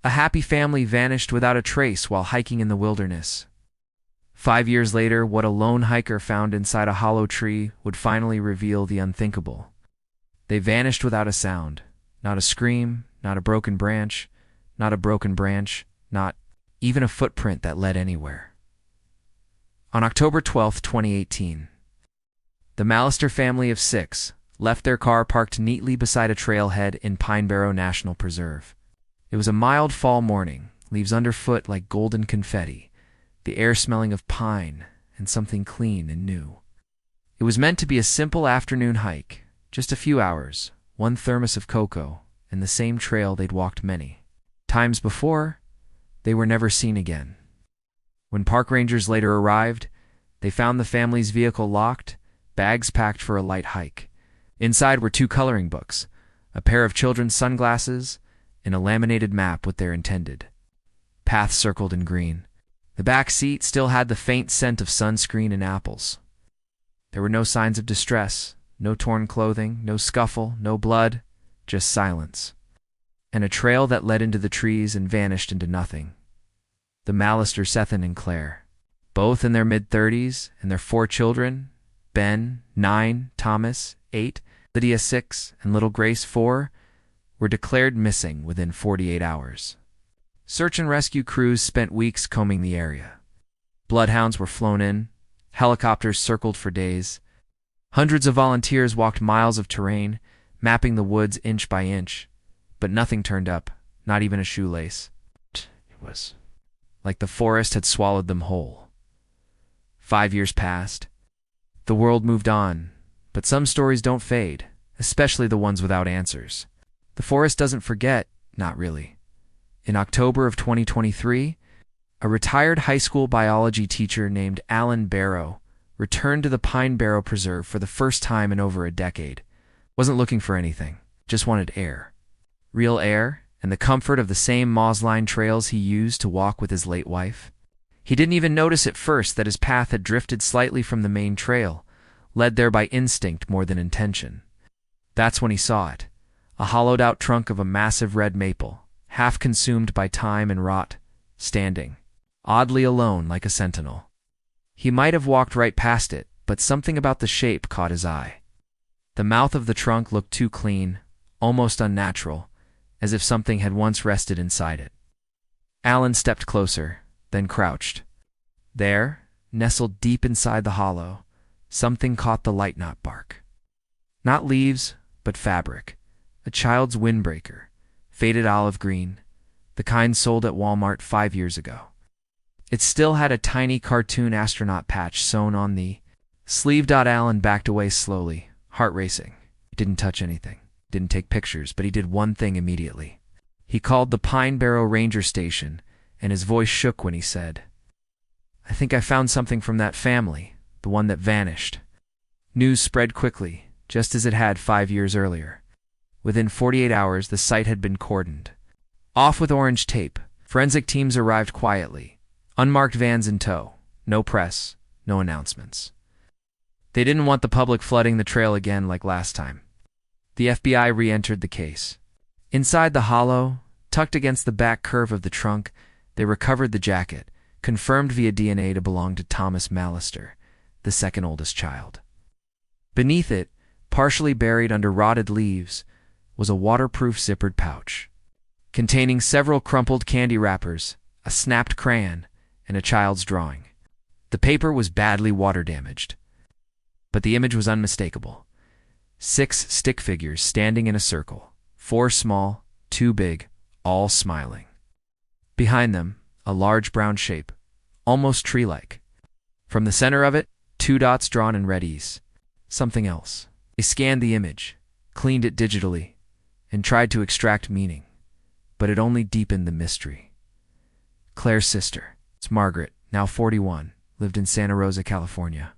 A happy family vanished without a trace while hiking in the wilderness. 5 years later, what a lone hiker found inside a hollow tree would finally reveal the unthinkable. They vanished without a sound. Not a scream, not a broken branch, not even a footprint that led anywhere. On October 12, 2018, the Mallister family of 6 left their car parked neatly beside a trailhead in Pine Barrow National Preserve. It was a mild fall morning, leaves underfoot like golden confetti, the air smelling of pine and something clean and new. It was meant to be a simple afternoon hike, just a few hours, one thermos of cocoa, and the same trail they'd walked many times before. They were never seen again. When park rangers later arrived, they found the family's vehicle locked, bags packed for a light hike. Inside were 2 coloring books, a pair of children's sunglasses, and a laminated map with their intended path circled in green. The back seat still had the faint scent of sunscreen and apples. There were no signs of distress, no torn clothing, no scuffle, no blood, just silence. And a trail that led into the trees and vanished into nothing. The Mallisters, Sethan and Claire, both in their mid-30s, and their 4 children, Ben, 9, Thomas, 8, Lydia, 6, and little Grace, 4, were declared missing within 48 hours. Search and rescue crews spent weeks combing the area. Bloodhounds were flown in, helicopters circled for days. Hundreds of volunteers walked miles of terrain, mapping the woods inch by inch, but nothing turned up, not even a shoelace. It was like the forest had swallowed them whole. 5 years passed. The world moved on, but some stories don't fade, especially the ones without answers. The forest doesn't forget, not really. In October of 2023, a retired high school biology teacher named Alan Barrow returned to the Pine Barrow Preserve for the first time in over a decade. Wasn't looking for anything, just wanted air. Real air, and the comfort of the same moss-lined trails he used to walk with his late wife. He didn't even notice at first that his path had drifted slightly from the main trail, led there by instinct more than intention. That's when he saw it, a hollowed-out trunk of a massive red maple, half consumed by time and rot, standing, oddly alone like a sentinel. He might have walked right past it, but something about the shape caught his eye. The mouth of the trunk looked too clean, almost unnatural, as if something had once rested inside it. Alan stepped closer, then crouched. There, nestled deep inside the hollow, something caught the light-knot bark. Not leaves, but fabric, a child's windbreaker, faded olive green, the kind sold at Walmart 5 years ago. It still had a tiny cartoon astronaut patch sewn on the sleeve. Alan backed away slowly, heart racing. He didn't touch anything, didn't take pictures, but he did one thing immediately. He called the Pine Barrow Ranger Station, and his voice shook when he said, "I think I found something from that family, the one that vanished." News spread quickly, just as it had 5 years earlier. Within 48 hours, the site had been cordoned off with orange tape. Forensic teams arrived quietly, unmarked vans in tow, no press, no announcements. They didn't want the public flooding the trail again like last time. The FBI re-entered the case. Inside the hollow, tucked against the back curve of the trunk, they recovered the jacket, confirmed via DNA to belong to Thomas Mallister, the second oldest child. Beneath it, partially buried under rotted leaves, was a waterproof zippered pouch, containing several crumpled candy wrappers, a snapped crayon, and a child's drawing. The paper was badly water-damaged, but the image was unmistakable. 6 stick figures standing in a circle, 4 small, 2 big, all smiling. Behind them, a large brown shape, almost tree-like. From the center of it, 2 dots drawn in red E's. Something else. They scanned the image, cleaned it digitally, and tried to extract meaning, but it only deepened the mystery. Claire's sister, it's Margaret, now 41, lived in Santa Rosa, California.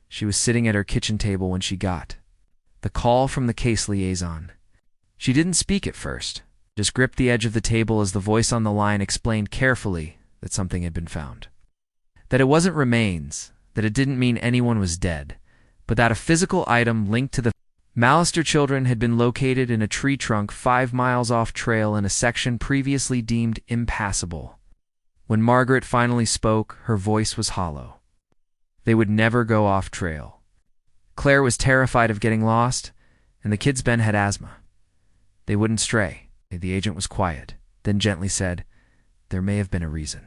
She was sitting at her kitchen table when she got the call from the case liaison. She didn't speak at first, just gripped the edge of the table as the voice on the line explained carefully that something had been found. That it wasn't remains, that it didn't mean anyone was dead, but that a physical item linked to the Mallister children had been located in a tree trunk 5 miles off trail in a section previously deemed impassable. When Margaret finally spoke, her voice was hollow. They would never go off trail. Claire was terrified of getting lost, and the kids' Ben had asthma. They wouldn't stray. The agent was quiet, then gently said, "There may have been a reason."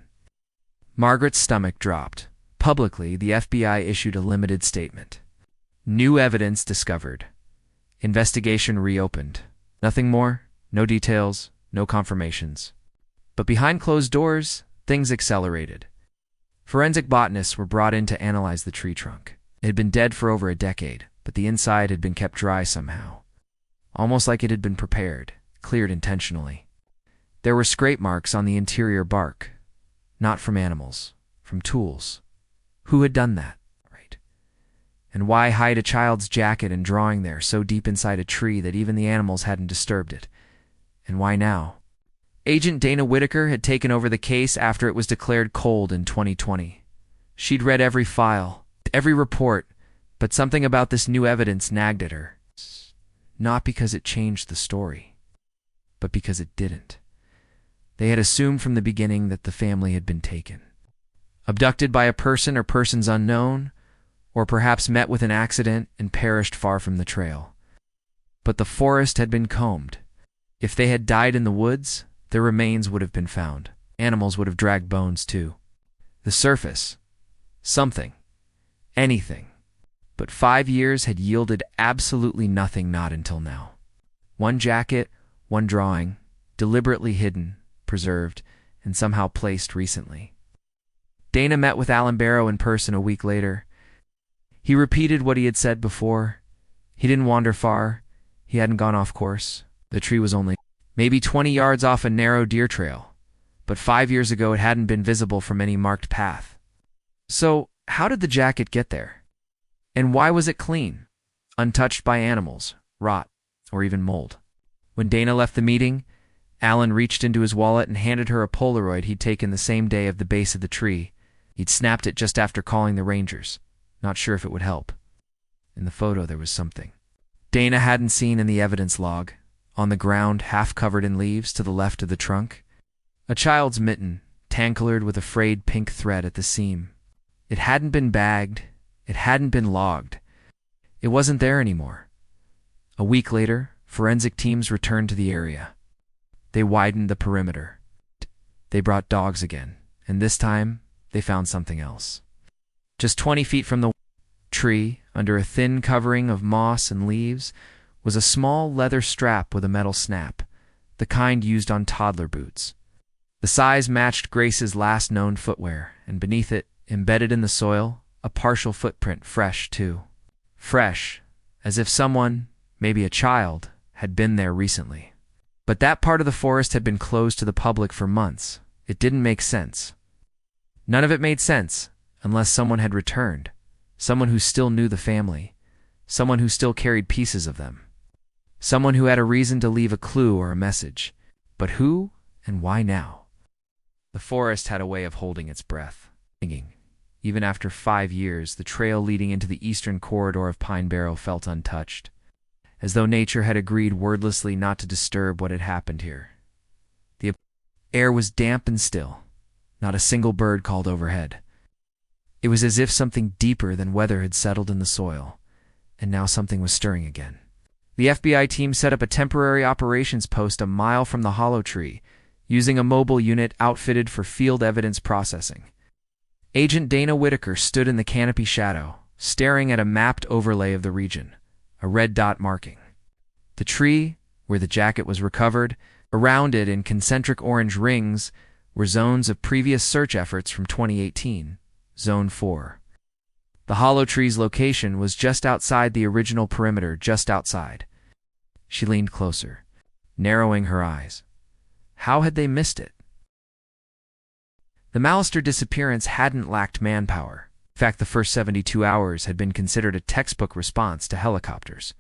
Margaret's stomach dropped. Publicly, the FBI issued a limited statement. New evidence discovered. Investigation reopened. Nothing more, no details, no confirmations. But behind closed doors, things accelerated. Forensic botanists were brought in to analyze the tree trunk. It had been dead for over a decade, but the inside had been kept dry somehow. Almost like it had been prepared, cleared intentionally. There were scrape marks on the interior bark. Not from animals, from tools. Who had done that? Right. And why hide a child's jacket and drawing there so deep inside a tree that even the animals hadn't disturbed it? And why now? Agent Dana Whitaker had taken over the case after it was declared cold in 2020. She'd read every file, every report, but something about this new evidence nagged at her. Not because it changed the story, but because it didn't. They had assumed from the beginning that the family had been taken. Abducted by a person or persons unknown, or perhaps met with an accident and perished far from the trail. But the forest had been combed. If they had died in the woods, their remains would have been found. Animals would have dragged bones too. The surface. Something. Anything. But 5 years had yielded absolutely nothing, not until now. One jacket, one drawing, deliberately hidden, preserved, and somehow placed recently. Dana met with Alan Barrow in person a week later. He repeated what he had said before. He didn't wander far. He hadn't gone off course. The tree was only maybe 20 yards off a narrow deer trail, but 5 years ago it hadn't been visible from any marked path. So, how did the jacket get there? And why was it clean, untouched by animals, rot, or even mold? When Dana left the meeting, Alan reached into his wallet and handed her a Polaroid he'd taken the same day of the base of the tree. He'd snapped it just after calling the Rangers, not sure if it would help. In the photo there was something Dana hadn't seen in the evidence log. On the ground, half covered in leaves, to the left of the trunk, a child's mitten, tan-colored with a frayed pink thread at the seam. It hadn't been bagged. It hadn't been logged. It wasn't there anymore. A week later, forensic teams returned to the area. They widened the perimeter. They brought dogs again, and this time, they found something else. Just 20 feet from the tree, under a thin covering of moss and leaves, was a small leather strap with a metal snap, the kind used on toddler boots. The size matched Grace's last known footwear, and beneath it, embedded in the soil, a partial footprint, fresh too. Fresh, as if someone, maybe a child, had been there recently. But that part of the forest had been closed to the public for months. It didn't make sense. None of it made sense, unless someone had returned, someone who still knew the family, someone who still carried pieces of them. Someone who had a reason to leave a clue or a message. But who and why now? The forest had a way of holding its breath. Even after 5 years, the trail leading into the eastern corridor of Pine Barrow felt untouched, as though nature had agreed wordlessly not to disturb what had happened here. The air was damp and still. Not a single bird called overhead. It was as if something deeper than weather had settled in the soil, and now something was stirring again. The FBI team set up a temporary operations post a mile from the hollow tree, using a mobile unit outfitted for field evidence processing. Agent Dana Whitaker stood in the canopy shadow, staring at a mapped overlay of the region, a red dot marking the tree, where the jacket was recovered. Around it in concentric orange rings were zones of previous search efforts from 2018, Zone 4. The hollow tree's location was just outside the original perimeter, just outside. She leaned closer, narrowing her eyes. How had they missed it? The Mallister disappearance hadn't lacked manpower. In fact, the first 72 hours had been considered a textbook response to helicopters.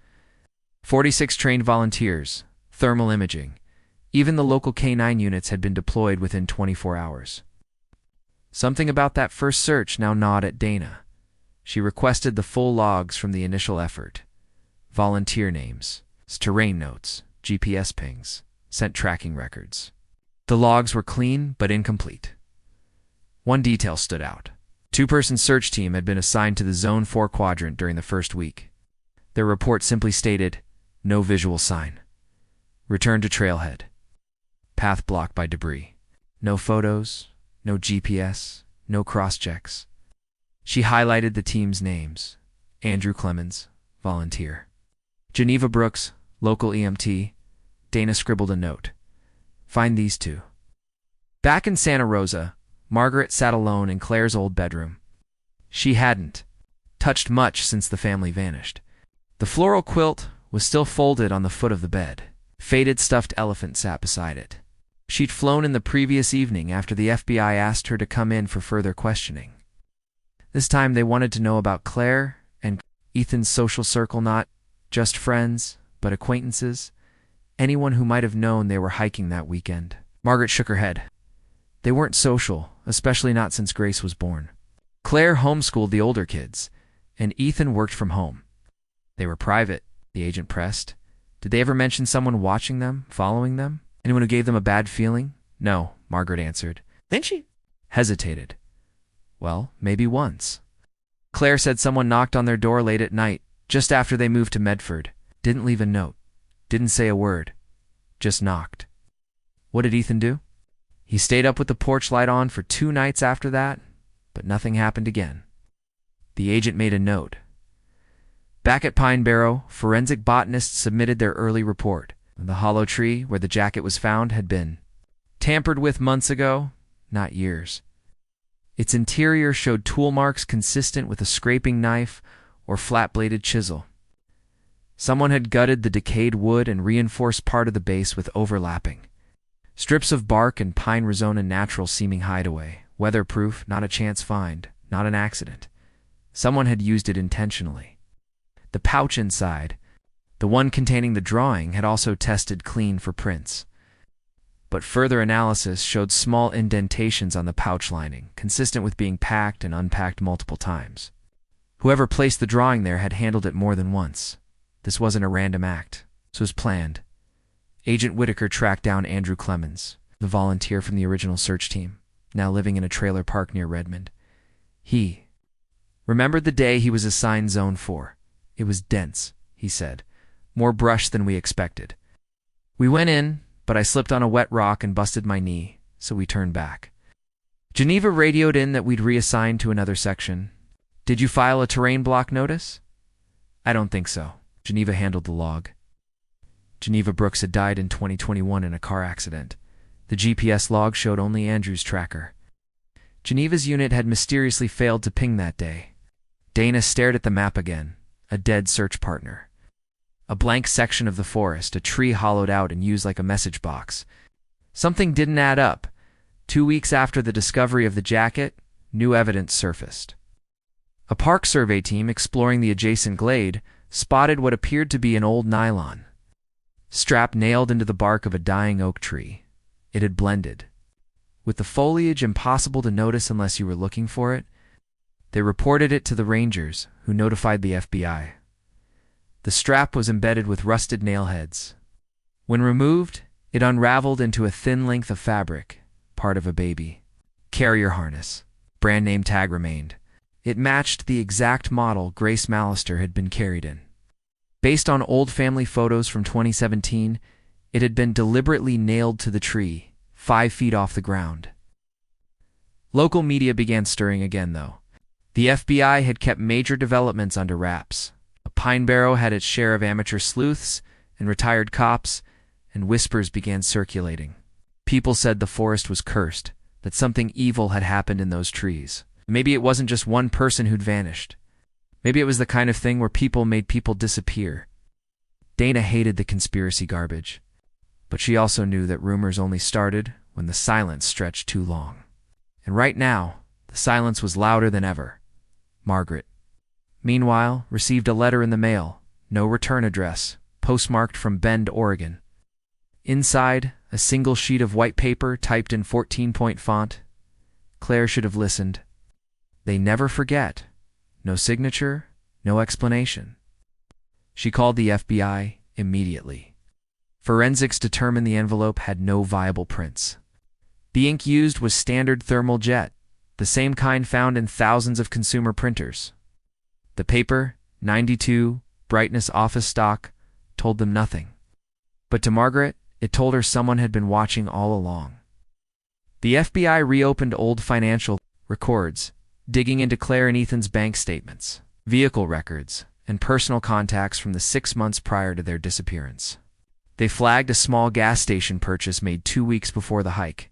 46 trained volunteers, thermal imaging. Even the local K9 units had been deployed within 24 hours. Something about that first search now gnawed at Dana. She requested the full logs from the initial effort. volunteer names, terrain notes, GPS pings, scent tracking records. The logs were clean but incomplete. One detail stood out. Two-person search team had been assigned to the Zone 4 quadrant during the first week. Their report simply stated, no visual sign. Return to trailhead. Path blocked by debris. No photos, no GPS, no cross-checks. She highlighted the team's names. Andrew Clemens, volunteer. Geneva Brooks, local EMT. Dana scribbled a note. Find these two. Back in Santa Rosa, Margaret sat alone in Claire's old bedroom. She hadn't touched much since the family vanished. The floral quilt was still folded on the foot of the bed. Faded stuffed elephant sat beside it. She'd flown in the previous evening after the FBI asked her to come in for further questioning. This time they wanted to know about Claire and Ethan's social circle, not just friends, but acquaintances, anyone who might have known they were hiking that weekend. Margaret shook her head. They weren't social, especially not since Grace was born. Claire homeschooled the older kids, and Ethan worked from home. They were private, the agent pressed. Did they ever mention someone watching them, following them? Anyone who gave them a bad feeling? No, Margaret answered. Then she hesitated. Well, maybe once. Claire said someone knocked on their door late at night, just after they moved to Medford. Didn't leave a note. Didn't say a word. Just knocked. What did Ethan do? He stayed up with the porch light on for 2 nights after that, but nothing happened again. The agent made a note. Back at Pine Barrow, forensic botanists submitted their early report. The hollow tree where the jacket was found had been tampered with months ago, not years. Its interior showed tool marks consistent with a scraping knife or flat-bladed chisel. Someone had gutted the decayed wood and reinforced part of the base with overlapping strips of bark and pine Arizona natural-seeming hideaway. Weatherproof, not a chance find, not an accident. Someone had used it intentionally. The pouch inside, the one containing the drawing, had also tested clean for prints. But further analysis showed small indentations on the pouch lining, consistent with being packed and unpacked multiple times. Whoever placed the drawing there had handled it more than once. This wasn't a random act. This was planned. Agent Whitaker tracked down Andrew Clemens, the volunteer from the original search team, now living in a trailer park near Redmond. He remembered the day he was assigned Zone 4. It was dense, he said. More brush than we expected. We went in, but I slipped on a wet rock and busted my knee, so we turned back. Geneva radioed in that we'd reassigned to another section. Did you file a terrain block notice? I don't think so. Geneva handled the log. Geneva Brooks had died in 2021 in a car accident. The GPS log showed only Andrew's tracker. Geneva's unit had mysteriously failed to ping that day. Dana stared at the map again. A dead search partner. A blank section of the forest, a tree hollowed out and used like a message box. Something didn't add up. 2 weeks after the discovery of the jacket, new evidence surfaced. A park survey team exploring the adjacent glade spotted what appeared to be an old nylon strap nailed into the bark of a dying oak tree. It had blended. With the foliage impossible to notice unless you were looking for it, they reported it to the rangers, who notified the FBI. The strap was embedded with rusted nail heads. When removed, it unraveled into a thin length of fabric, part of a baby. Carrier harness. Brand name tag remained. It matched the exact model Grace Mallister had been carried in. Based on old family photos from 2017, it had been deliberately nailed to the tree, 5 feet off the ground. Local media began stirring again, though. The FBI had kept major developments under wraps. Pine Barrow had its share of amateur sleuths and retired cops, and whispers began circulating. People said the forest was cursed, that something evil had happened in those trees. Maybe it wasn't just one person who'd vanished. Maybe it was the kind of thing where people made people disappear. Dana hated the conspiracy garbage, but she also knew that rumors only started when the silence stretched too long. And right now, the silence was louder than ever. Margaret, meanwhile, received a letter in the mail, no return address, postmarked from Bend, Oregon. Inside, a single sheet of white paper typed in 14-point font. Claire should have listened. They never forget. No signature, no explanation. She called the FBI immediately. Forensics determined the envelope had no viable prints. The ink used was standard thermal jet, the same kind found in thousands of consumer printers. The paper, 92, brightness office stock, told them nothing. But to Margaret, it told her someone had been watching all along. The FBI reopened old financial records, digging into Claire and Ethan's bank statements, vehicle records, and personal contacts from the 6 months prior to their disappearance. They flagged a small gas station purchase made 2 weeks before the hike.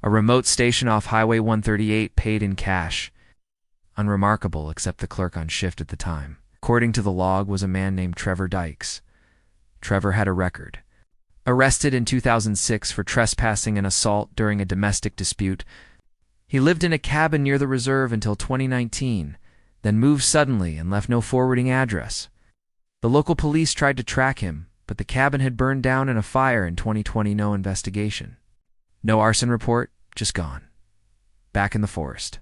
A remote station off Highway 138 paid in cash. Unremarkable except the clerk on shift at the time. According to the log was a man named Trevor Dykes. Trevor had a record. Arrested in 2006 for trespassing and assault during a domestic dispute, he lived in a cabin near the reserve until 2019, then moved suddenly and left no forwarding address. The local police tried to track him, but the cabin had burned down in a fire in 2020. No investigation. No arson report, just gone. Back in the forest.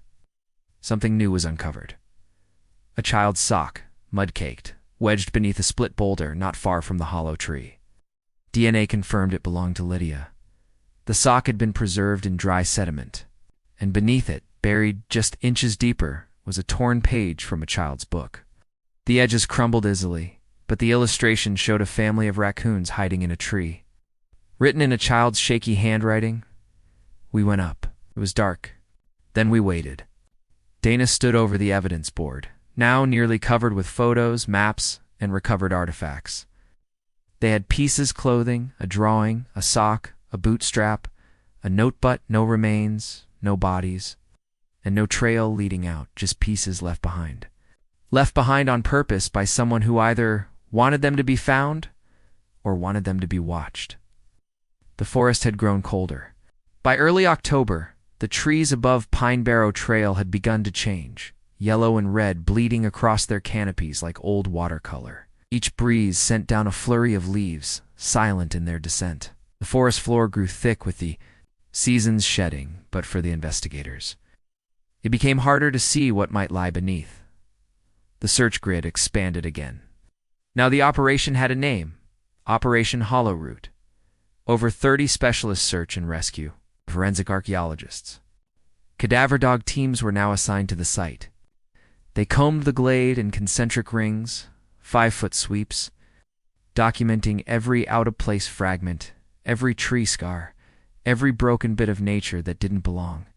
Something new was uncovered. A child's sock, mud-caked, wedged beneath a split boulder not far from the hollow tree. DNA confirmed it belonged to Lydia. The sock had been preserved in dry sediment, and beneath it, buried just inches deeper, was a torn page from a child's book. The edges crumbled easily, but the illustration showed a family of raccoons hiding in a tree. Written in a child's shaky handwriting, we went up. It was dark. Then we waited. Dana stood over the evidence board, now nearly covered with photos, maps, and recovered artifacts. They had pieces, clothing, a drawing, a sock, a boot strap, a note, but no remains, no bodies, and no trail leading out, just pieces left behind. Left behind on purpose by someone who either wanted them to be found or wanted them to be watched. The forest had grown colder. By early October, the trees above Pine Barrow Trail had begun to change, yellow and red bleeding across their canopies like old watercolor. Each breeze sent down a flurry of leaves, silent in their descent. The forest floor grew thick with the seasons shedding, but for the investigators. It became harder to see what might lie beneath. The search grid expanded again. Now the operation had a name, Operation Hollow Root. Over 30 specialist search and rescue, forensic archaeologists. Cadaver dog teams were now assigned to the site. They combed the glade in concentric rings, 5-foot sweeps, documenting every out-of-place fragment, every tree scar, every broken bit of nature that didn't belong.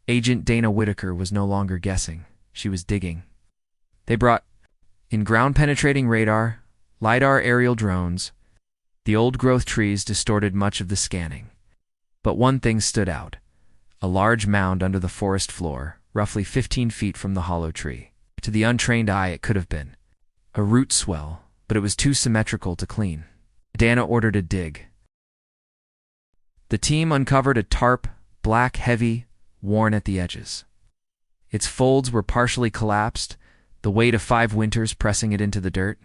Agent Dana Whitaker was no longer guessing. She was digging. They brought in ground-penetrating radar, LiDAR aerial drones. The old-growth trees distorted much of the scanning. But one thing stood out. A large mound under the forest floor, roughly 15 feet from the hollow tree. To the untrained eye, it could have been a root swell, but it was too symmetrical to clean. Dana ordered a dig. The team uncovered a tarp, black, heavy, worn at the edges. Its folds were partially collapsed, the weight of 5 winters pressing it into the dirt.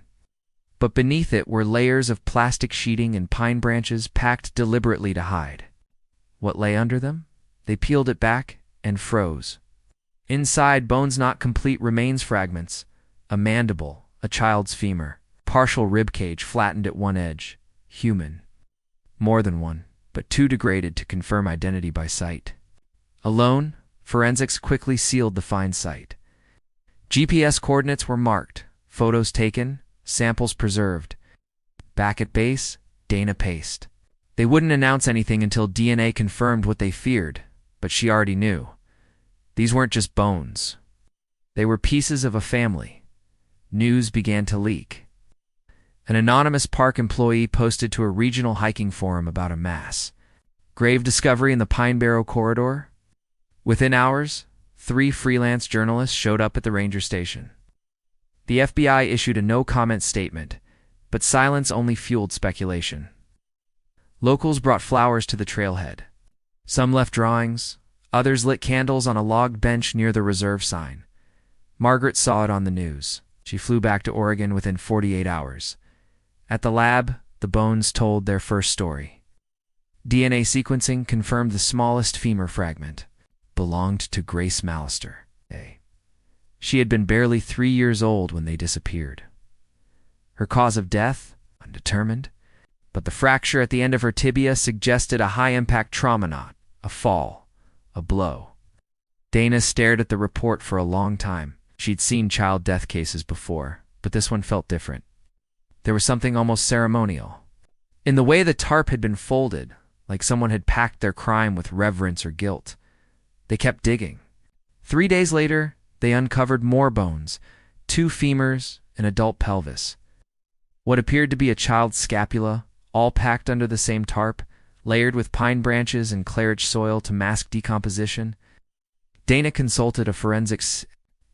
But beneath it were layers of plastic sheeting and pine branches packed deliberately to hide. What lay under them? They peeled it back and froze. Inside, bones not complete remains fragments, a mandible, a child's femur, partial rib cage flattened at one edge, human. More than one, but too degraded to confirm identity by sight. Alone, forensics quickly sealed the find site. GPS coordinates were marked, photos taken, samples preserved. Back at base, Dana paced. They wouldn't announce anything until DNA confirmed what they feared, but she already knew. These weren't just bones. They were pieces of a family. News began to leak. An anonymous park employee posted to a regional hiking forum about a mass grave discovery in the Pine Barrow corridor. Within hours, 3 freelance journalists showed up at the ranger station. The FBI issued a no-comment statement, but silence only fueled speculation. Locals brought flowers to the trailhead. Some left drawings, others lit candles on a logged bench near the reserve sign. Margaret saw it on the news. She flew back to Oregon within 48 hours. At the lab, the bones told their first story. DNA sequencing confirmed the smallest femur fragment belonged to Grace Mallister. She had been barely 3 years old when they disappeared. Her cause of death? Undetermined. But the fracture at the end of her tibia suggested a high-impact trauma, not a fall, a blow. Dana stared at the report for a long time. She'd seen child death cases before, but this one felt different. There was something almost ceremonial. In the way the tarp had been folded, like someone had packed their crime with reverence or guilt. They kept digging. 3 days later, they uncovered more bones, 2 femurs, an adult pelvis. What appeared to be a child's scapula, all packed under the same tarp, layered with pine branches and claridge soil to mask decomposition. Dana consulted a forensics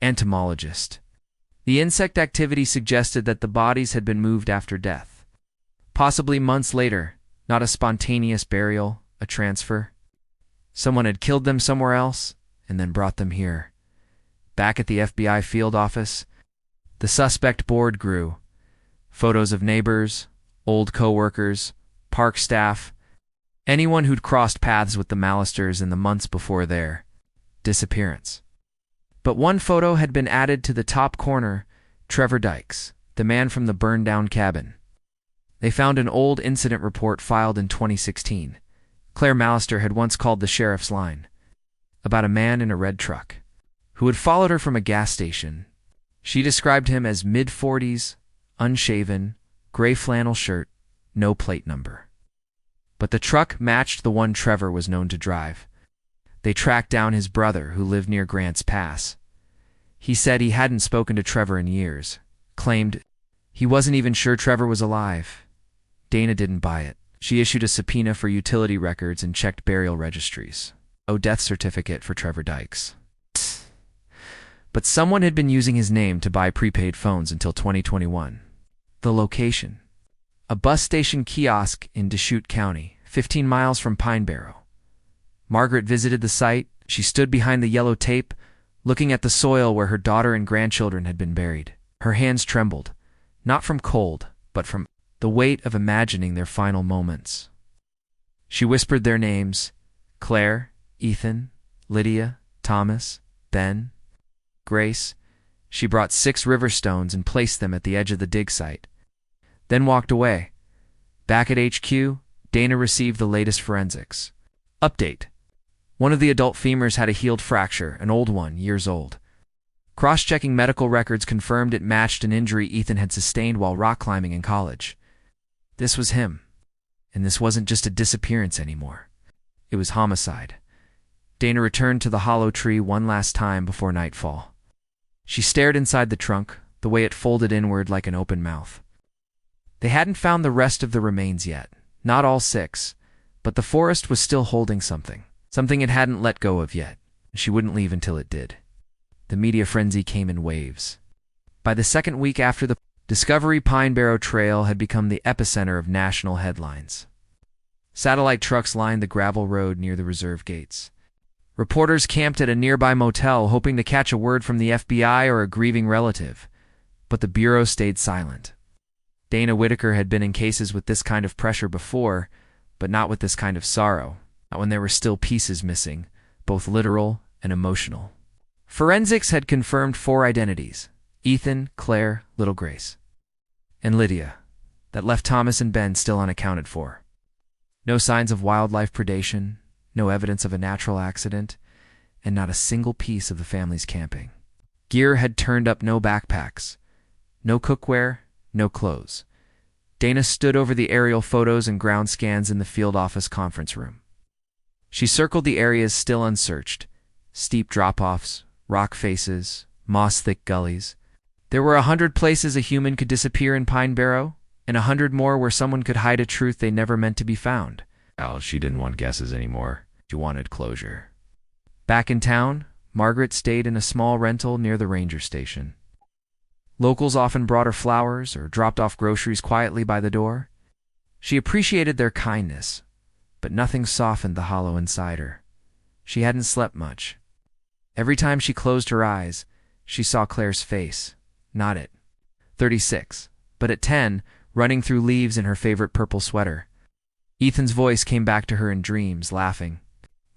entomologist. The insect activity suggested that the bodies had been moved after death. Possibly months later, not a spontaneous burial, a transfer. Someone had killed them somewhere else and then brought them here. Back at the FBI field office, the suspect board grew. Photos of neighbors, old co-workers, park staff, anyone who'd crossed paths with the Malisters in the months before their disappearance. But one photo had been added to the top corner: Trevor Dykes, the man from the burned-down cabin. They found an old incident report filed in 2016. Claire Malister had once called the sheriff's line about a man in a red truck who had followed her from a gas station. She described him as mid-40s, unshaven, gray flannel shirt, no plate number. But the truck matched the one Trevor was known to drive. They tracked down his brother, who lived near Grants Pass. He said he hadn't spoken to Trevor in years, claimed he wasn't even sure Trevor was alive. Dana didn't buy it. She issued a subpoena for utility records and checked burial registries. No death certificate for Trevor Dykes. But someone had been using his name to buy prepaid phones until 2021. The location: a bus station kiosk in Deschutes County, 15 miles from Pine Barrow. Margaret visited the site. She stood behind the yellow tape, looking at the soil where her daughter and grandchildren had been buried. Her hands trembled, not from cold, but from the weight of imagining their final moments. She whispered their names: Claire, Ethan, Lydia, Thomas, Ben, Grace. She brought 6 river stones and placed them at the edge of the dig site, then walked away. Back at HQ, Dana received the latest forensics update. One of the adult femurs had a healed fracture, an old one, years old. Cross-checking medical records confirmed it matched an injury Ethan had sustained while rock climbing in college. This was him. And this wasn't just a disappearance anymore. It was homicide. Dana returned to the hollow tree one last time before nightfall. She stared inside the trunk, the way it folded inward like an open mouth. They hadn't found the rest of the remains yet, not all 6, but the forest was still holding something it hadn't let go of yet. She wouldn't leave until it did. The media frenzy came in waves. By the second week after the discovery, Pine Barrow Trail had become the epicenter of national headlines. Satellite trucks lined the gravel road near the reserve gates. Reporters camped at a nearby motel, hoping to catch a word from the FBI or a grieving relative. But the Bureau stayed silent. Dana Whitaker had been in cases with this kind of pressure before, but not with this kind of sorrow, not when there were still pieces missing, both literal and emotional. Forensics had confirmed 4 identities: Ethan, Claire, Little Grace, and Lydia. That left Thomas and Ben still unaccounted for. No signs of wildlife predation, no evidence of a natural accident, and not a single piece of the family's camping. Gear had turned up: no backpacks, no cookware, no clothes. Dana stood over the aerial photos and ground scans in the field office conference room. She circled the areas still unsearched: steep drop-offs, rock faces, moss-thick gullies. There were 100 places a human could disappear in Pine Barrow, and 100 more where someone could hide a truth they never meant to be found. Well, she didn't want guesses anymore. She wanted closure. Back in town, Margaret stayed in a small rental near the ranger station. Locals often brought her flowers or dropped off groceries quietly by the door. She appreciated their kindness, but nothing softened the hollow inside her. She hadn't slept much. Every time she closed her eyes, she saw Claire's face, not at 36, but at 10, running through leaves in her favorite purple sweater. Ethan's voice came back to her in dreams, laughing.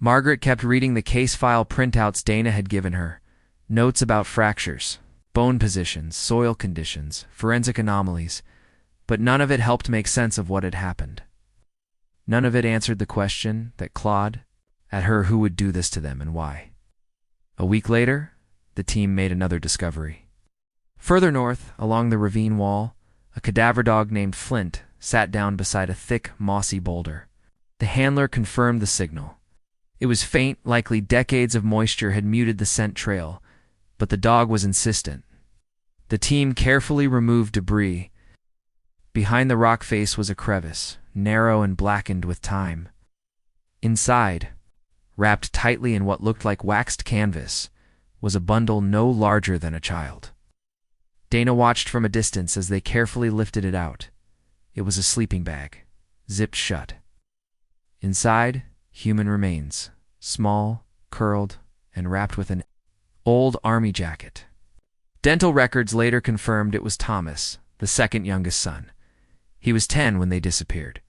Margaret kept reading the case file printouts Dana had given her, notes about fractures, Bone positions, soil conditions, forensic anomalies, but none of it helped make sense of what had happened. None of it answered the question that clawed at her: who would do this to them and why? A week later, the team made another discovery. Further north, along the ravine wall, a cadaver dog named Flint sat down beside a thick, mossy boulder. The handler confirmed the signal. It was faint, likely decades of moisture had muted the scent trail, but the dog was insistent. The team carefully removed debris. Behind the rock face was a crevice, narrow and blackened with time. Inside, wrapped tightly in what looked like waxed canvas, was a bundle no larger than a child. Dana watched from a distance as they carefully lifted it out. It was a sleeping bag, zipped shut. Inside, human remains, small, curled, and wrapped with an old army jacket. Dental records later confirmed it was Thomas, the second youngest son. He was 10 when they disappeared.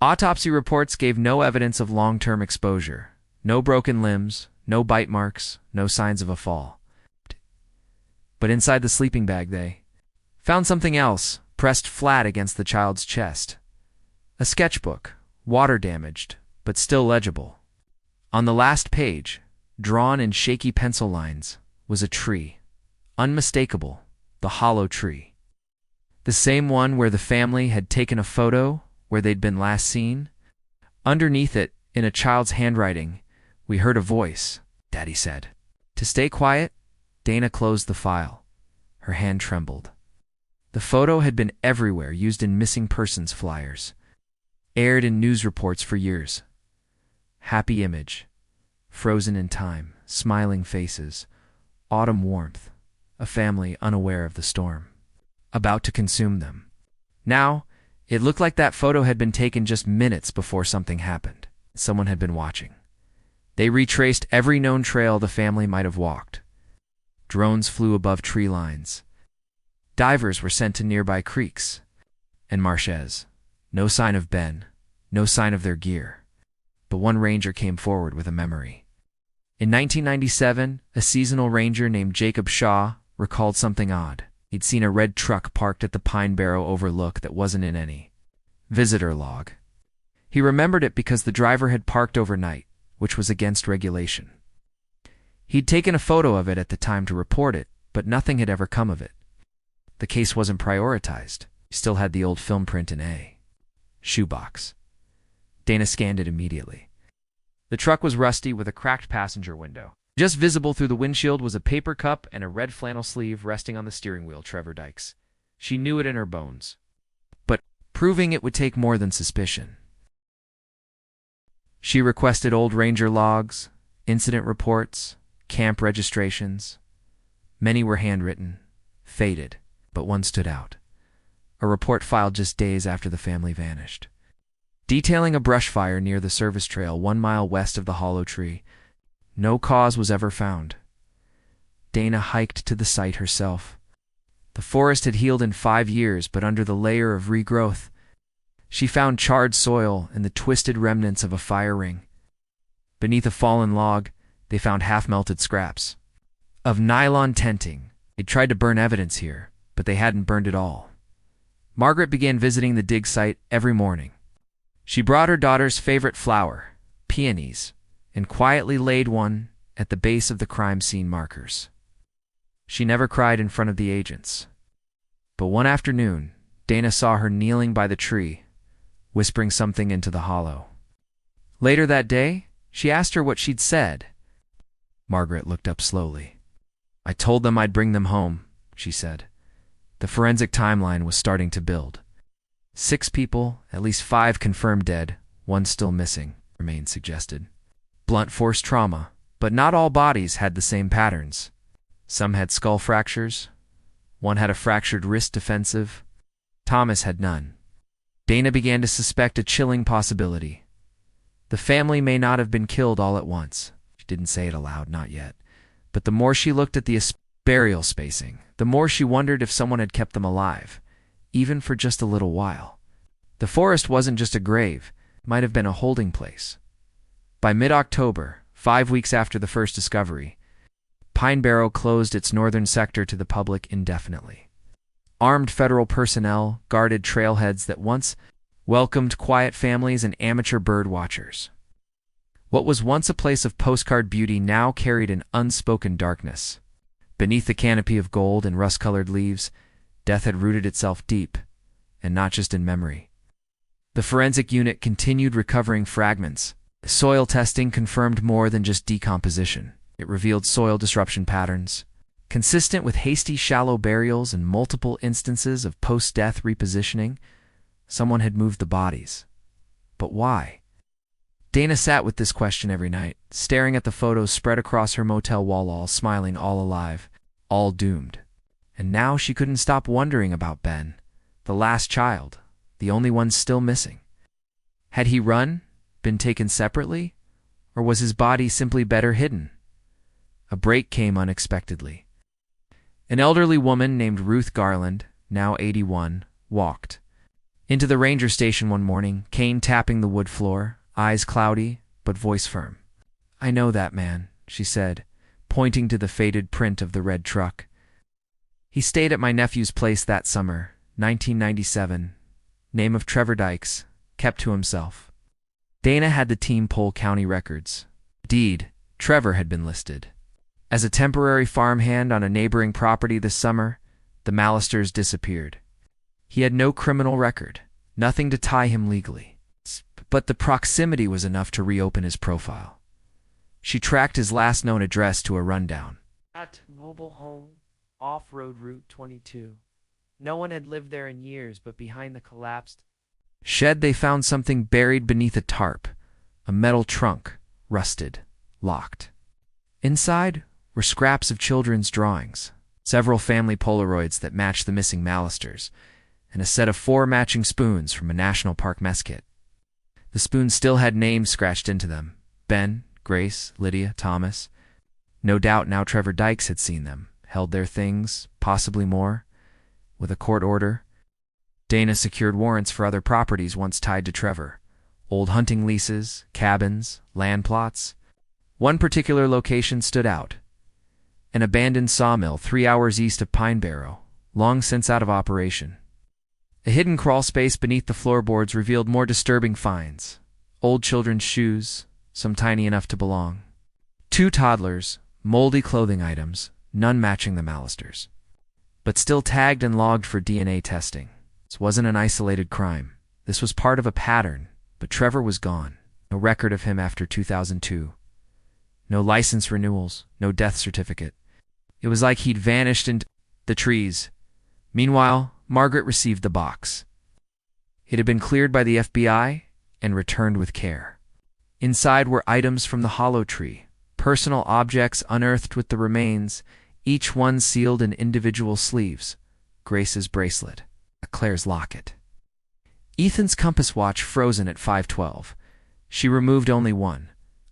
Autopsy reports gave no evidence of long-term exposure. No broken limbs, no bite marks, no signs of a fall. But inside the sleeping bag they found something else, pressed flat against the child's chest. A sketchbook, water-damaged, but still legible. On the last page, drawn in shaky pencil lines, was a tree. Unmistakable, the hollow tree. The same one where the family had taken a photo where they'd been last seen. Underneath it, in a child's handwriting, we heard a voice. Daddy said. To stay quiet, Dana closed the file. Her hand trembled. The photo had been everywhere, used in missing persons flyers. Aired in news reports for years. Happy image. Frozen in time, smiling faces, autumn warmth, a family unaware of the storm, about to consume them. Now, it looked like that photo had been taken just minutes before something happened. Someone had been watching. They retraced every known trail the family might have walked. Drones flew above tree lines. Divers were sent to nearby creeks and marshes. No sign of Ben, no sign of their gear. But one ranger came forward with a memory. In 1997, a seasonal ranger named Jacob Shaw recalled something odd. He'd seen a red truck parked at the Pine Barrow overlook that wasn't in any visitor log. He remembered it because the driver had parked overnight, which was against regulation. He'd taken a photo of it at the time to report it, but nothing had ever come of it. The case wasn't prioritized. He still had the old film print in a shoebox. Dana scanned it immediately. The truck was rusty with a cracked passenger window. Just visible through the windshield was a paper cup and a red flannel sleeve resting on the steering wheel, Trevor Dykes. She knew it in her bones. But proving it would take more than suspicion. She requested old ranger logs, incident reports, camp registrations. Many were handwritten, faded, but one stood out. A report filed just days after the family vanished, detailing a brush fire near the service trail 1 mile west of the hollow tree. No cause was ever found. Dana hiked to the site herself. The forest had healed in 5 years, but under the layer of regrowth, she found charred soil and the twisted remnants of a fire ring. Beneath a fallen log, they found half-melted scraps of nylon tenting. They'd tried to burn evidence here, but they hadn't burned it all. Margaret began visiting the dig site every morning. She brought her daughter's favorite flower, peonies, and quietly laid one at the base of the crime scene markers. She never cried in front of the agents. But one afternoon, Dana saw her kneeling by the tree, whispering something into the hollow. Later that day, she asked her what she'd said. Margaret looked up slowly. I told them I'd bring them home, she said. The forensic timeline was starting to build. 6 people, at least 5 confirmed dead, 1 still missing, remains suggested. Blunt force trauma, but not all bodies had the same patterns. Some had skull fractures. One had a fractured wrist defensive. Thomas had none. Dana began to suspect a chilling possibility. The family may not have been killed all at once. She didn't say it aloud, not yet. But the more she looked at the burial spacing, the more she wondered if someone had kept them alive, even for just a little while. The forest wasn't just a grave, it might have been a holding place. By mid-October, 5 weeks after the first discovery, Pine Barrow closed its northern sector to the public indefinitely. Armed federal personnel guarded trailheads that once welcomed quiet families and amateur bird watchers. What was once a place of postcard beauty now carried an unspoken darkness. Beneath the canopy of gold and rust-colored leaves, death had rooted itself deep, and not just in memory. The forensic unit continued recovering fragments. Soil testing confirmed more than just decomposition. It revealed soil disruption patterns, consistent with hasty, shallow burials and multiple instances of post-death repositioning. Someone had moved the bodies. But why? Dana sat with this question every night, staring at the photos spread across her motel wall, all smiling, all alive, all doomed. And now she couldn't stop wondering about Ben, the last child, the only one still missing. Had he run, been taken separately, or was his body simply better hidden? A break came unexpectedly. An elderly woman named Ruth Garland, now 81, walked into the ranger station one morning, cane tapping the wood floor, eyes cloudy, but voice firm. "I know that man," she said, pointing to the faded print of the red truck. "He stayed at my nephew's place that summer, 1997. Name of Trevor Dykes, kept to himself." Dana had the team pull county records. Indeed, Trevor had been listed as a temporary farmhand on a neighboring property this summer. The Malisters disappeared. He had no criminal record, nothing to tie him legally. But the proximity was enough to reopen his profile. She tracked his last known address to a rundown. At mobile home, off-road Route 22. No one had lived there in years, but behind the collapsed shed they found something buried beneath a tarp, a metal trunk, rusted, locked. Inside were scraps of children's drawings, several family Polaroids that matched the missing Malisters, and a set of 4 matching spoons from a national park mess kit. The spoons still had names scratched into them: Ben, Grace, Lydia, Thomas. No doubt now Trevor Dykes had seen them, held their things, possibly more. With a court order, Dana secured warrants for other properties once tied to Trevor: old hunting leases, cabins, land plots. One particular location stood out: an abandoned sawmill 3 hours east of Pine Barrow, long since out of operation. A hidden crawl space beneath the floorboards revealed more disturbing finds: old children's shoes, some tiny enough to belong, 2 toddlers, moldy clothing items, none matching the Malisters, but still tagged and logged for DNA testing. This wasn't an isolated crime. This was part of a pattern, but Trevor was gone. No record of him after 2002. No license renewals, no death certificate. It was like he'd vanished into the trees. Meanwhile, Margaret received the box. It had been cleared by the FBI and returned with care. Inside were items from the hollow tree, personal objects unearthed with the remains, each one sealed in individual sleeves: Grace's bracelet, Claire's locket, Ethan's compass watch frozen at 5:12. She removed only one,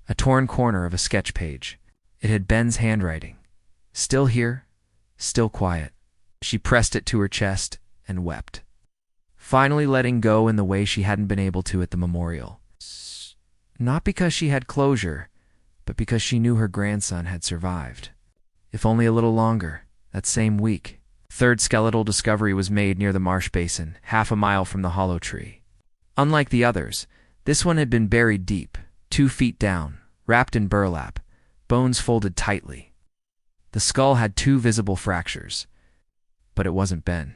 a torn corner of a sketch page. It had Ben's handwriting. Still here, still quiet. She pressed it to her chest and wept, finally letting go in the way she hadn't been able to at the memorial. Not because she had closure, but because she knew her grandson had survived. If only a little longer. That same week, third skeletal discovery was made near the marsh basin, half a mile from the hollow tree. Unlike the others, this one had been buried deep, 2 feet down, wrapped in burlap, bones folded tightly. The skull had 2 visible fractures, but it wasn't Ben.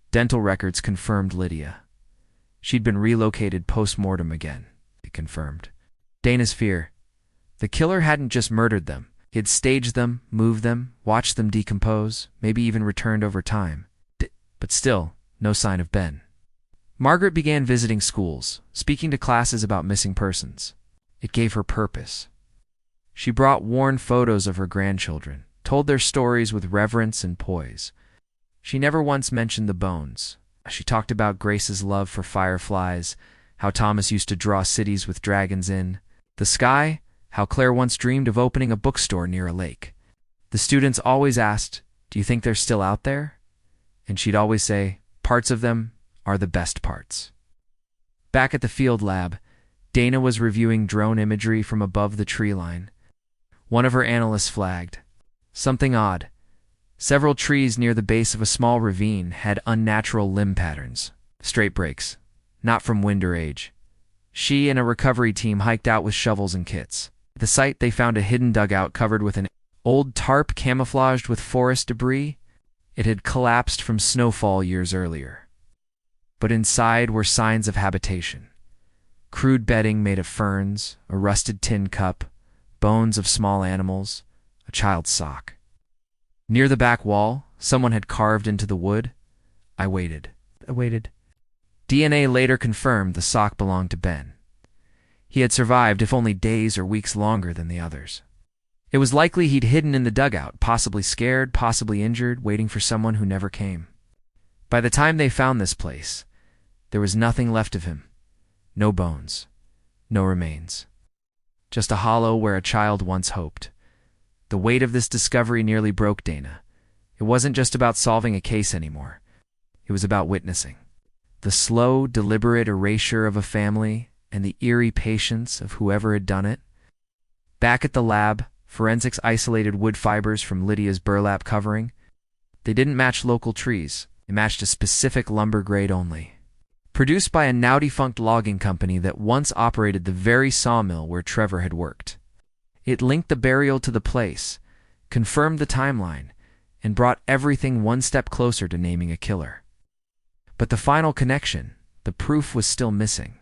Dental records confirmed Lydia. She'd been relocated post-mortem again, it confirmed. Dana's fear: the killer hadn't just murdered them. He had staged them, moved them, watched them decompose, maybe even returned over time. But still, no sign of Ben. Margaret began visiting schools, speaking to classes about missing persons. It gave her purpose. She brought worn photos of her grandchildren, told their stories with reverence and poise. She never once mentioned the bones. She talked about Grace's love for fireflies, how Thomas used to draw cities with dragons in the sky, how Claire once dreamed of opening a bookstore near a lake. The students always asked, "Do you think they're still out there?" And she'd always say, "Parts of them are the best parts." Back at the field lab, Dana was reviewing drone imagery from above the tree line. One of her analysts flagged: Something odd. Several trees near the base of a small ravine had unnatural limb patterns. Straight breaks. Not from wind or age. She and a recovery team hiked out with shovels and kits. At the site, they found a hidden dugout covered with an old tarp camouflaged with forest debris. It had collapsed from snowfall years earlier. But inside were signs of habitation. Crude bedding made of ferns, a rusted tin cup, bones of small animals, a child's sock. Near the back wall, someone had carved into the wood. I waited. DNA later confirmed the sock belonged to Ben. He had survived, if only days or weeks longer than the others. It was likely he'd hidden in the dugout, possibly scared, possibly injured, waiting for someone who never came. By the time they found this place, there was nothing left of him. No bones. No remains. Just a hollow where a child once hoped. The weight of this discovery nearly broke Dana. It wasn't just about solving a case anymore. It was about witnessing. The slow, deliberate erasure of a family and the eerie patience of whoever had done it. Back at the lab, forensics isolated wood fibers from Lydia's burlap covering. They didn't match local trees. They matched a specific lumber grade only. Produced by a now-defunct logging company that once operated the very sawmill where Trevor had worked. It linked the burial to the place, confirmed the timeline, and brought everything one step closer to naming a killer. But the final connection, the proof, was still missing.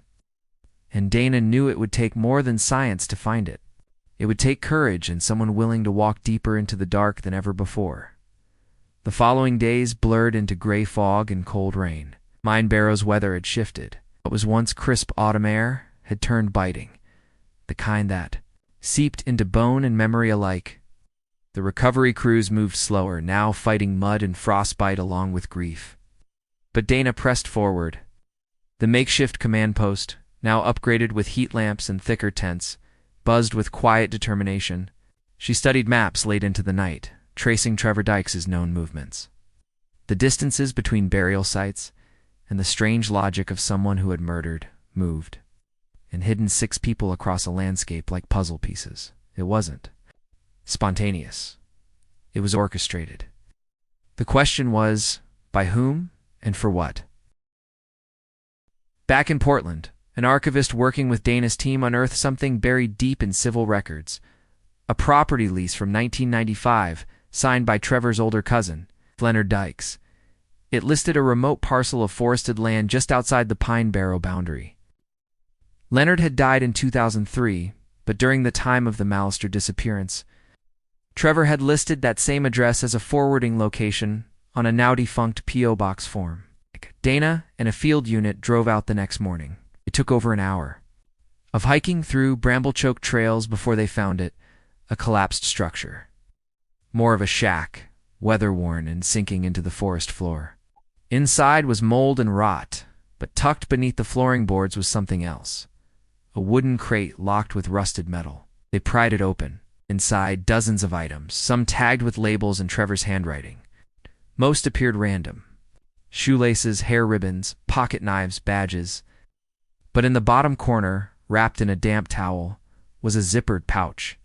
And Dana knew it would take more than science to find it. It would take courage and someone willing to walk deeper into the dark than ever before. The following days blurred into gray fog and cold rain. Mine Barrow's weather had shifted. What was once crisp autumn air had turned biting, the kind that seeped into bone and memory alike. The recovery crews moved slower, now fighting mud and frostbite along with grief. But Dana pressed forward. The makeshift command post, now upgraded with heat lamps and thicker tents, buzzed with quiet determination. She studied maps late into the night, tracing Trevor Dykes' known movements. The distances between burial sites, and the strange logic of someone who had murdered, moved, and hidden 6 people across a landscape like puzzle pieces. It wasn't spontaneous. It was orchestrated. The question was, by whom and for what? Back in Portland, an archivist working with Dana's team unearthed something buried deep in civil records. A property lease from 1995, signed by Trevor's older cousin, Leonard Dykes. It listed a remote parcel of forested land just outside the Pine Barrow boundary. Leonard had died in 2003, but during the time of the Mallister disappearance, Trevor had listed that same address as a forwarding location on a now-defunct P.O. Box form. Dana and a field unit drove out the next morning. It took over an hour of hiking through bramble-choked trails before they found it, a collapsed structure. More of a shack, weather-worn and sinking into the forest floor. Inside was mold and rot, but tucked beneath the flooring boards was something else. A wooden crate locked with rusted metal. They pried it open. Inside, dozens of items, some tagged with labels in Trevor's handwriting. Most appeared random. Shoelaces, hair ribbons, pocket knives, badges. But in the bottom corner, wrapped in a damp towel, was a zippered pouch.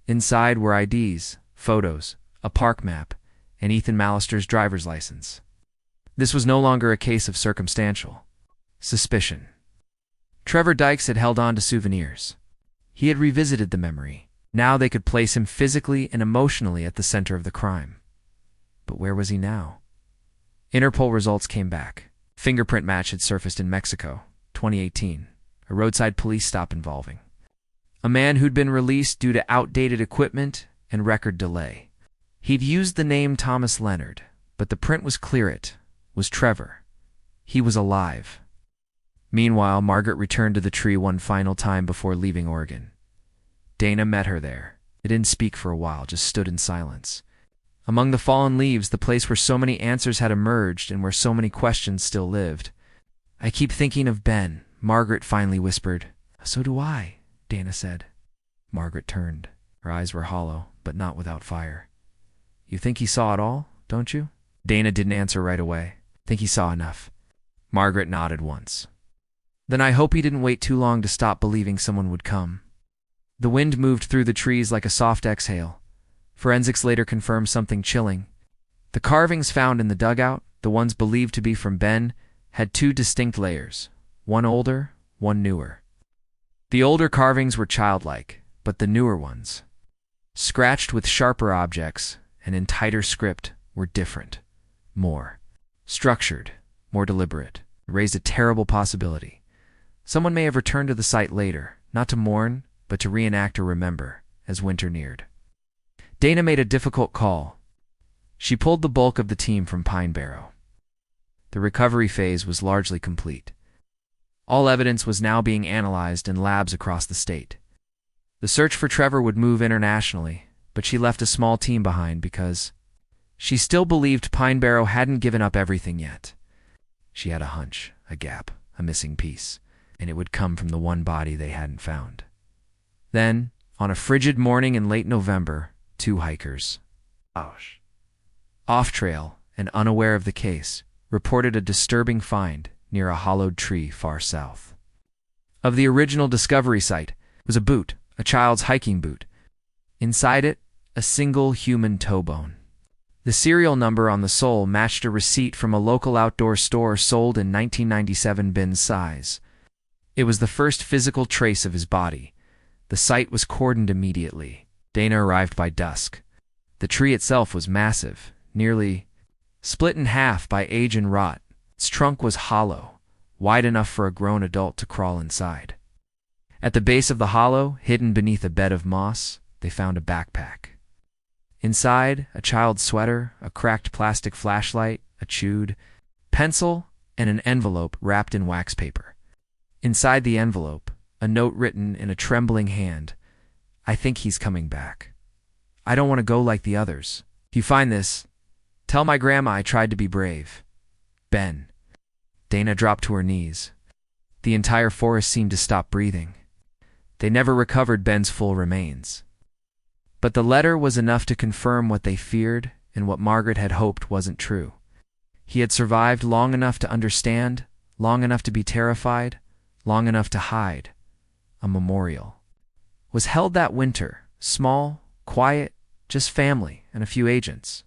Inside were IDs, photos, a park map, and Ethan Mallister's driver's license. This was no longer a case of circumstantial suspicion. Trevor Dykes had held on to souvenirs. He had revisited the memory. Now they could place him physically and emotionally at the center of the crime. But where was he now? Interpol results came back. Fingerprint match had surfaced in Mexico, 2018, a roadside police stop involving a man who'd been released due to outdated equipment and record delay. He'd used the name Thomas Leonard, but the print was clear it was Trevor. He was alive. Meanwhile, Margaret returned to the tree one final time before leaving Oregon. Dana met her there. They didn't speak for a while, just stood in silence. Among the fallen leaves, the place where so many answers had emerged and where so many questions still lived. "I keep thinking of Ben," Margaret finally whispered. "So do I," Dana said. Margaret turned. Her eyes were hollow, but not without fire. "You think he saw it all, don't you?" Dana didn't answer right away. "Think he saw enough." Margaret nodded once. "Then I hope he didn't wait too long to stop believing someone would come." The wind moved through the trees like a soft exhale. Forensics later confirmed something chilling. The carvings found in the dugout, the ones believed to be from Ben, had two distinct layers, one older, one newer. The older carvings were childlike, but the newer ones, scratched with sharper objects and in tighter script, were different, more structured, more deliberate. It raised a terrible possibility. Someone may have returned to the site later, not to mourn, but to reenact or remember, as winter neared. Dana made a difficult call. She pulled the bulk of the team from Pine Barrow. The recovery phase was largely complete. All evidence was now being analyzed in labs across the state. The search for Trevor would move internationally, but she left a small team behind because she still believed Pine Barrow hadn't given up everything yet. She had a hunch, a gap, a missing piece, and it would come from the one body they hadn't found. Then, on a frigid morning in late November, two hikers, off-trail and unaware of the case, reported a disturbing find near a hollowed tree far south of the original discovery site. Was a boot, a child's hiking boot. Inside it, a single human toe bone. The serial number on the sole matched a receipt from a local outdoor store sold in 1997 bin size. It was the first physical trace of his body. The site was cordoned immediately. Dana arrived by dusk. The tree itself was massive, nearly split in half by age and rot. Its trunk was hollow, wide enough for a grown adult to crawl inside. At the base of the hollow, hidden beneath a bed of moss, they found a backpack. Inside, a child's sweater, a cracked plastic flashlight, a chewed pencil, and an envelope wrapped in wax paper. Inside the envelope, a note written in a trembling hand. "I think he's coming back. I don't want to go like the others. If you find this, tell my grandma I tried to be brave. Ben." Dana dropped to her knees. The entire forest seemed to stop breathing. They never recovered Ben's full remains. But the letter was enough to confirm what they feared and what Margaret had hoped wasn't true. He had survived long enough to understand, long enough to be terrified, long enough to hide. A memorial was held that winter, small, quiet, just family and a few agents.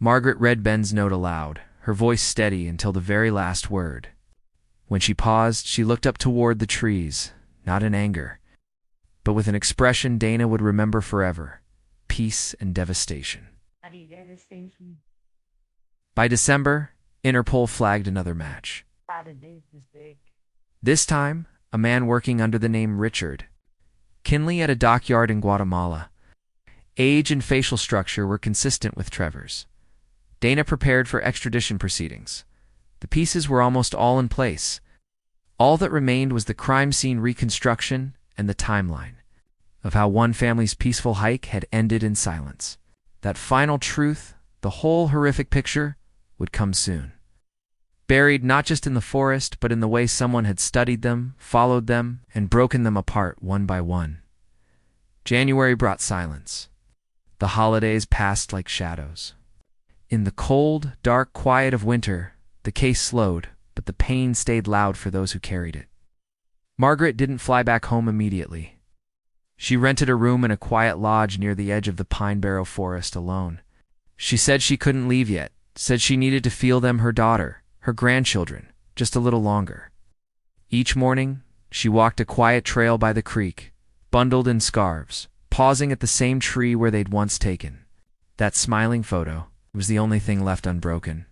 Margaret read Ben's note aloud, her voice steady until the very last word. When she paused, she looked up toward the trees, not in anger, but with an expression Dana would remember forever: peace and devastation. By December, Interpol flagged another match. This time, a man working under the name Richard Kinley at a dockyard in Guatemala. Age and facial structure were consistent with Trevor's. Dana prepared for extradition proceedings. The pieces were almost all in place. All that remained was the crime scene reconstruction and the timeline of how one family's peaceful hike had ended in silence. That final truth, the whole horrific picture, would come soon. Buried not just in the forest, but in the way someone had studied them, followed them, and broken them apart one by one. January brought silence. The holidays passed like shadows. In the cold, dark quiet of winter, the case slowed, but the pain stayed loud for those who carried it. Margaret didn't fly back home immediately. She rented a room in a quiet lodge near the edge of the Pine Barrow forest alone. She said she couldn't leave yet, said she needed to feel them, her daughter, her grandchildren, just a little longer. Each morning, she walked a quiet trail by the creek, bundled in scarves, pausing at the same tree where they'd once taken. That smiling photo was the only thing left unbroken.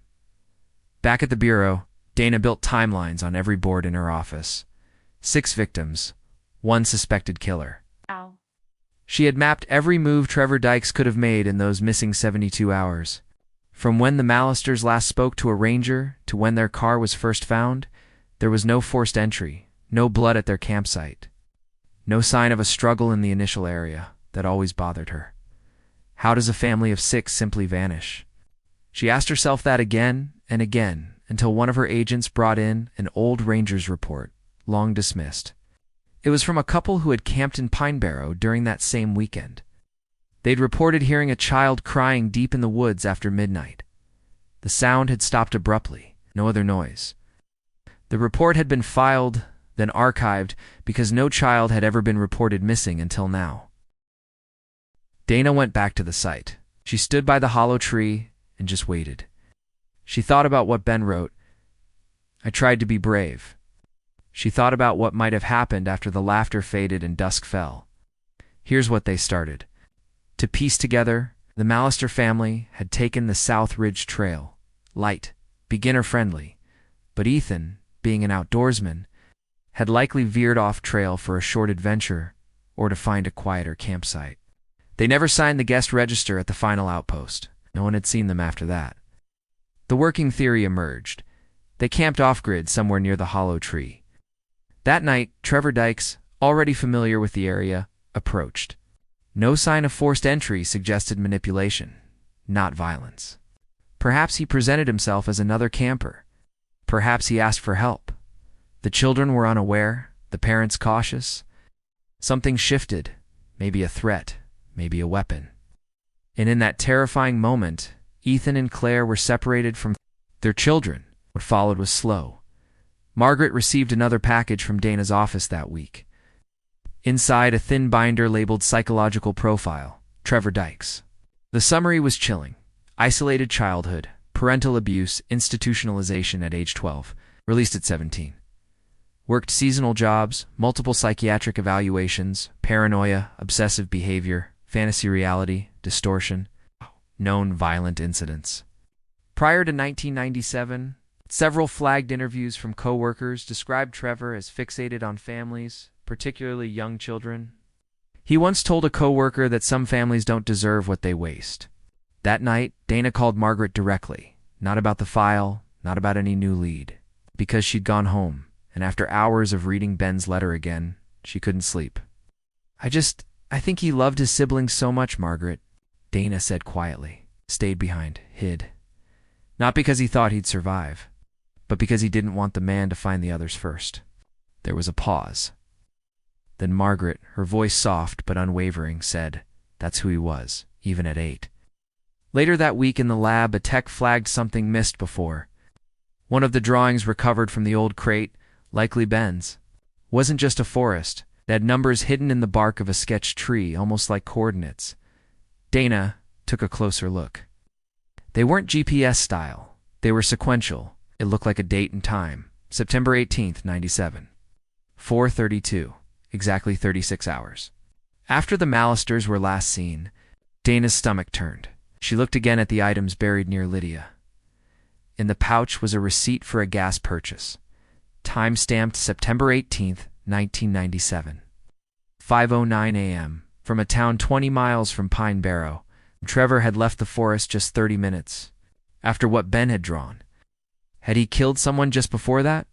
Back at the bureau, Dana built timelines on every board in her office. 6 victims, 1 suspected killer. She had mapped every move Trevor Dykes could have made in those missing 72 hours. From when the Mallisters last spoke to a ranger to when their car was first found, there was no forced entry, no blood at their campsite, no sign of a struggle in the initial area that always bothered her. How does a family of 6 simply vanish? She asked herself that again and again until one of her agents brought in an old ranger's report, long dismissed. It was from a couple who had camped in Pine Barrow during that same weekend. They'd reported hearing a child crying deep in the woods after midnight. The sound had stopped abruptly, no other noise. The report had been filed, then archived, because no child had ever been reported missing until now. Dana went back to the site. She stood by the hollow tree and just waited. She thought about what Ben wrote. I tried to be brave. She thought about what might have happened after the laughter faded and dusk fell. Here's what they started to piece together. The Mallister family had taken the South Ridge Trail, light, beginner-friendly, but Ethan, being an outdoorsman, had likely veered off trail for a short adventure or to find a quieter campsite. They never signed the guest register at the final outpost. No one had seen them after that. The working theory emerged. They camped off-grid somewhere near the hollow tree. That night, Trevor Dykes, already familiar with the area, approached. No sign of forced entry suggested manipulation, not violence. Perhaps he presented himself as another camper. Perhaps he asked for help. The children were unaware, the parents cautious. Something shifted, maybe a threat, maybe a weapon. And in that terrifying moment, Ethan and Claire were separated from their children. What followed was slow. Margaret received another package from Dana's office that week. Inside, a thin binder labeled Psychological Profile, Trevor Dykes. The summary was chilling. Isolated childhood, parental abuse, institutionalization at age 12, released at 17. Worked seasonal jobs, multiple psychiatric evaluations, paranoia, obsessive behavior, fantasy reality, distortion, known violent incidents. Prior to 1997, several flagged interviews from co-workers described Trevor as fixated on families, particularly young children. He once told a co-worker that some families don't deserve what they waste. That night, Dana called Margaret directly, not about the file, not about any new lead, because she'd gone home, and after hours of reading Ben's letter again, she couldn't sleep. I think he loved his siblings so much, Margaret, Dana said quietly, stayed behind, hid. Not because he thought he'd survive, but because he didn't want the man to find the others first. There was a pause. Then Margaret, her voice soft but unwavering, said, "That's who he was, even at 8. Later that week in the lab, a tech flagged something missed before. One of the drawings recovered from the old crate, likely Ben's, wasn't just a forest. It had numbers hidden in the bark of a sketched tree, almost like coordinates. Dana took a closer look. They weren't GPS style. They were sequential. It looked like a date and time. September 18th, 97. 4:32. Exactly 36 hours. After the Mallisters were last seen, Dana's stomach turned. She looked again at the items buried near Lydia. In the pouch was a receipt for a gas purchase, time-stamped September 18th, 1997. 5:09 a.m., from a town 20 miles from Pine Barrow. Trevor had left the forest just 30 minutes, after what Ben had drawn. Had he killed someone just before that?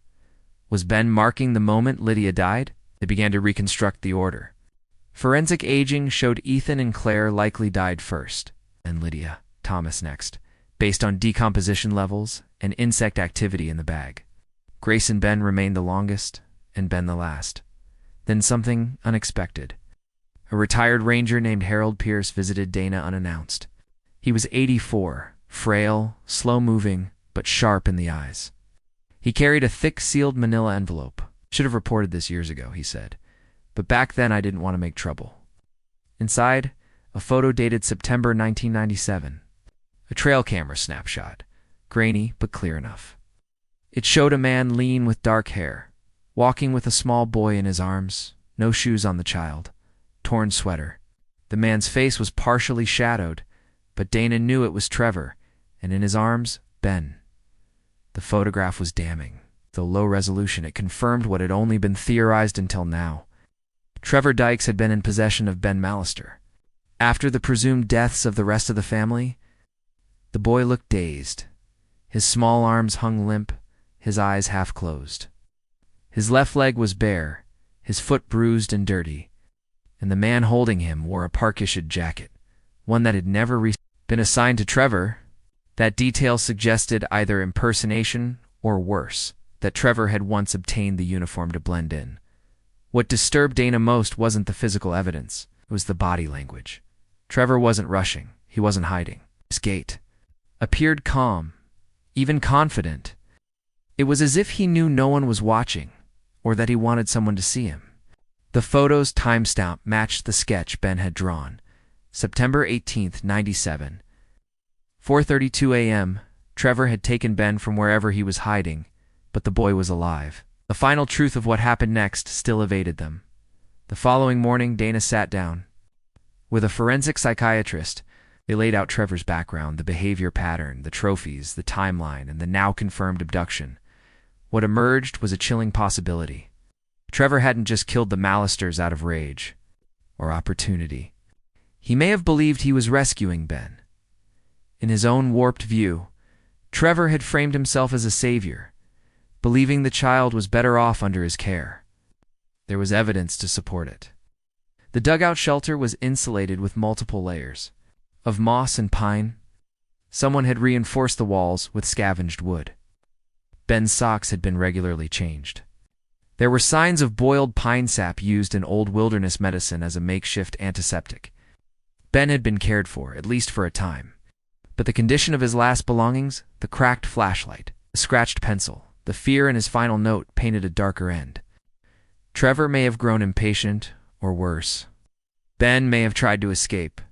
Was Ben marking the moment Lydia died? They began to reconstruct the order. Forensic aging showed Ethan and Claire likely died first, and Lydia, Thomas next, based on decomposition levels and insect activity in the bag. Grace and Ben remained the longest, and Ben the last. Then something unexpected. A retired ranger named Harold Pierce visited Dana unannounced. He was 84, frail, slow-moving, but sharp in the eyes. He carried a thick sealed manila envelope. Should have reported this years ago, he said. But back then I didn't want to make trouble. Inside, a photo dated September 1997. A trail camera snapshot, grainy but clear enough. It showed a man lean with dark hair, walking with a small boy in his arms, no shoes on the child, torn sweater. The man's face was partially shadowed, but Dana knew it was Trevor, and in his arms, Ben. The photograph was damning. Though low resolution, it confirmed what had only been theorized until now. Trevor Dykes had been in possession of Ben Mallister. After the presumed deaths of the rest of the family, the boy looked dazed. His small arms hung limp, his eyes half closed. His left leg was bare, his foot bruised and dirty, and the man holding him wore a park-issued jacket, one that had never been assigned to Trevor. That detail suggested either impersonation or worse, that Trevor had once obtained the uniform to blend in. What disturbed Dana most wasn't the physical evidence, it was the body language. Trevor wasn't rushing, he wasn't hiding. His gait appeared calm, even confident. It was as if he knew no one was watching, or that he wanted someone to see him. The photo's timestamp matched the sketch Ben had drawn, September 18th, 97. 4:32 a.m. Trevor had taken Ben from wherever he was hiding, but the boy was alive. The final truth of what happened next still evaded them. The following morning, Dana sat down. With a forensic psychiatrist, they laid out Trevor's background, the behavior pattern, the trophies, the timeline, and the now-confirmed abduction. What emerged was a chilling possibility. Trevor hadn't just killed the Malisters out of rage or opportunity. He may have believed he was rescuing Ben. In his own warped view, Trevor had framed himself as a savior, believing the child was better off under his care. There was evidence to support it. The dugout shelter was insulated with multiple layers of moss and pine. Someone had reinforced the walls with scavenged wood. Ben's socks had been regularly changed. There were signs of boiled pine sap used in old wilderness medicine as a makeshift antiseptic. Ben had been cared for, at least for a time. But the condition of his last belongings, the cracked flashlight, the scratched pencil, the fear in his final note painted a darker end. Trevor may have grown impatient, or worse. Ben may have tried to escape.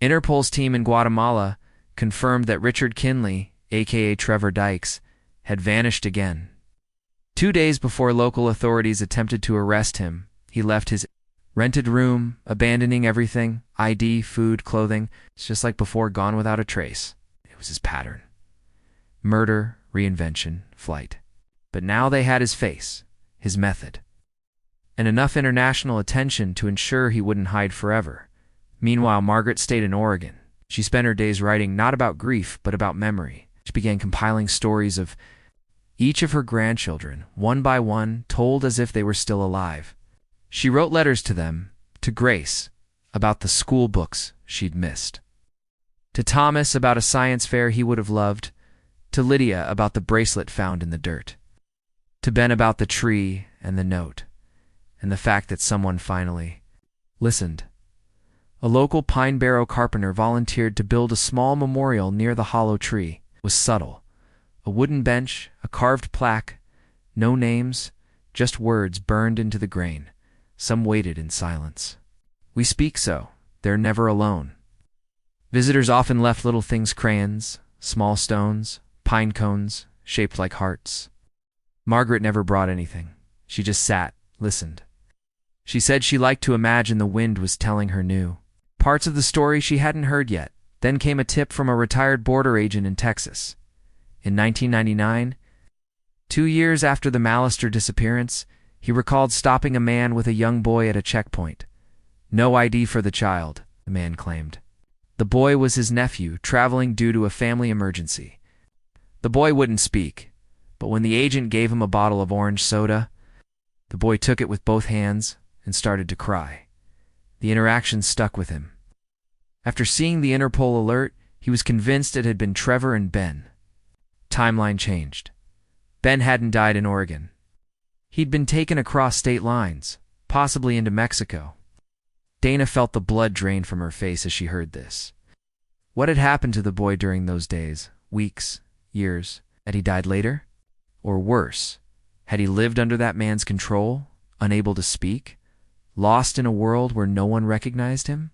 Interpol's team in Guatemala confirmed that Richard Kinley, aka Trevor Dykes, had vanished again. 2 days before local authorities attempted to arrest him, he left his rented room, abandoning everything, ID, food, clothing. It's just like before, gone without a trace. It was his pattern. Murder, reinvention, flight. But now they had his face, his method, and enough international attention to ensure he wouldn't hide forever. Meanwhile, Margaret stayed in Oregon. She spent her days writing not about grief, but about memory. She began compiling stories of each of her grandchildren, one by one, told as if they were still alive. She wrote letters to them, to Grace, about the school books she'd missed, to Thomas about a science fair he would have loved, to Lydia about the bracelet found in the dirt, to Ben about the tree and the note, and the fact that someone finally listened. A local pine barrow carpenter volunteered to build a small memorial near the hollow tree. It was subtle. A wooden bench, a carved plaque, no names, just words burned into the grain. Some waited in silence. We speak so. They're never alone. Visitors often left little things, crayons, small stones, pine cones, shaped like hearts. Margaret never brought anything. She just sat, listened. She said she liked to imagine the wind was telling her new parts of the story she hadn't heard yet. Then came a tip from a retired border agent in Texas. In 1999, 2 years after the Malister disappearance, he recalled stopping a man with a young boy at a checkpoint. No ID for the child, the man claimed. The boy was his nephew, traveling due to a family emergency. The boy wouldn't speak, but when the agent gave him a bottle of orange soda, the boy took it with both hands and started to cry. The interaction stuck with him. After seeing the Interpol alert, he was convinced it had been Trevor and Ben. Timeline changed. Ben hadn't died in Oregon. He'd been taken across state lines, possibly into Mexico. Dana felt the blood drain from her face as she heard this. What had happened to the boy during those days, weeks, years? Had he died later? Or worse, had he lived under that man's control, unable to speak, lost in a world where no one recognized him?